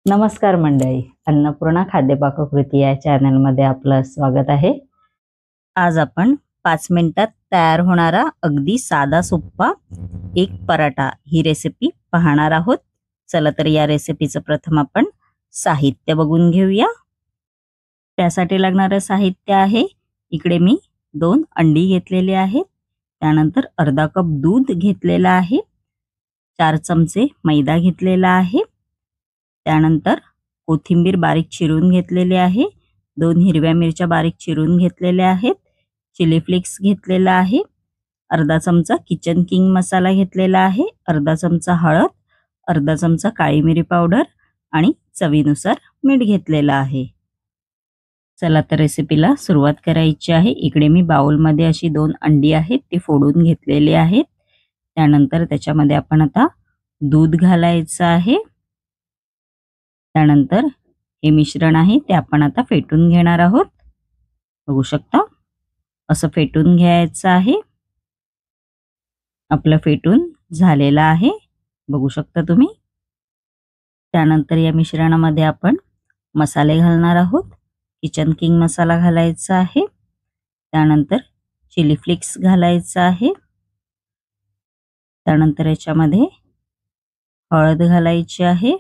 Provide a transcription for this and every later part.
नमस्कार मंडळी, अन्नपूर्णा खाद्य पाककृती या चॅनलमध्ये आपलं स्वागत आहे। आज आपण 5 मिनिटात तयार होणारा अगदी साधा सोपा एक पराठा ही रेसिपी पाहणार आहोत। चला तर या रेसिपीचं प्रथम आपण साहित्य बघून घेऊया। त्यासाठी लागणारे साहित्य आहे, इकडे मी 2 अंडी घेतलेली आहेत, त्यानंतर अर्धा कप दूध घेतलेला आहे, 4 चमचे मैदा घेतलेला आहे, त्यानंतर कोथिंबीर बारीक चिरून घेतलेली आहे, 2 हिरव्या मिरच्या बारीक चिरून घेतलेल्या आहेत, चिली फ्लेक्स घेतलेला आहे, अर्धा चमचा किचन किंग मसाला घेतलेला आहे, अर्धा चमचा हळद, अर्धा चमचा काळी मिरी पावडर आणि चवीनुसार मीठ घेतलेला आहे। चला तर रेसिपीला सुरुवात करायची आहे। इकडे मी बाउलमध्ये अशी 2 अंडी आहेत ती फोडून घेतलेली आहेत। त्यानंतर त्याच्यामध्ये आपण आता दूध घालायचं आहे। त्यानंतर हे मिश्रण आहे ते आपण आता फेटून घेणार आहोत। बघू शकता असं फेटून घ्यायचं आहे। आपलं फेटून झालेलं आहे, बघू शकता तुम्ही। त्यानंतर या मिश्रणामध्ये आपण मसाले घालणार आहोत। किचन किंग मसाला घालायचा आहे, त्यानंतर चिली फ्लेक्स घालायचा आहे, त्यानंतर याच्यामध्ये हळद घालायची आहे,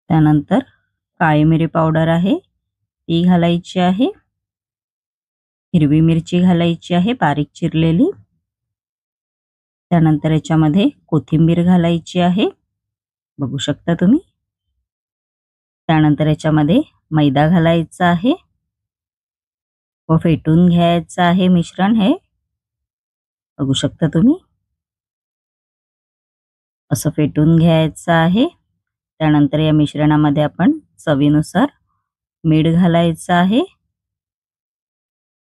त्यानंतर काळी मिरी पावडर आहे ती घालायची आहे, हिरवी मिरची घालायची आहे बारीक चिरलेली, त्यानंतर याच्यामध्ये कोथिंबीर घालायची आहे, बघू शकता तुम्ही। त्यानंतर याच्यामध्ये मैदा घालायचा आहे व फेटून घ्यायचं आहे मिश्रण हे, बघू शकता तुम्ही। असं फेटून घ्यायचं आहे। त्यानंतर या मिश्रणामध्ये आपण चवीनुसार मीठ घालायचं आहे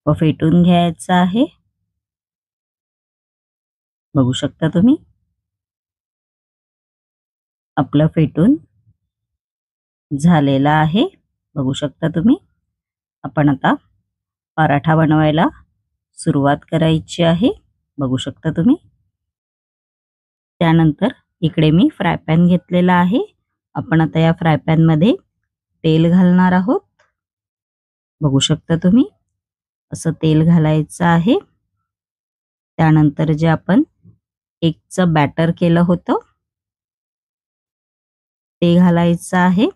व फेटून घ्यायचं आहे, बघू शकता तुम्ही। आपलं फेटून झालेला आहे, बघू शकता तुम्ही। आपण आता पराठा बनवायला सुरुवात करायची आहे, बघू शकता तुम्ही। त्यानंतर इकडे मी फ्राय पॅन घेतलेला आहे। आपण आता या फ्राय पॅन मध्ये तेल घालणार आहोत, बघू शकता तुम्ही। असं तेल घालायचं आहे। त्यानंतर जे आपण एगचं बॅटर केलं होतं ते घालायचं आहे।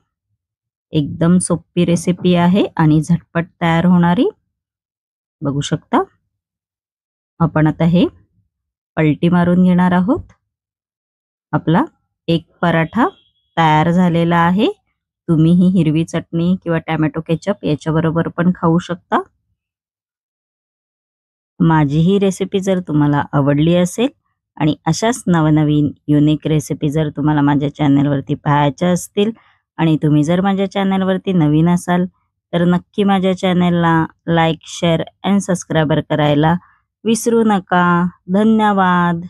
एकदम सोपी रेसिपी आहे आणि झटपट तयार होणारी, बघू शकता। आपण आता हे पलटी मारून घेणार आहोत। आपला एक पराठा तयार झालेला आहे। तुम्ही ही हिरवी चटणी किंवा टोमॅटो केचप याच्याबरोबर पण खाऊ शकता। माझी ही रेसिपी जर तुम्हाला आवडली असेल आणि अशाच नवनवीन युनिक रेसिपी जर तुम्हाला माझ्या चॅनलवरती पाहायच्या असतील आणि तुम्ही जर माझ्या चॅनलवरती नवीन असाल तर नक्की माझ्या चॅनलला लाईक, शेअर आणि सबस्क्राइब करायला विसरू नका। धन्यवाद।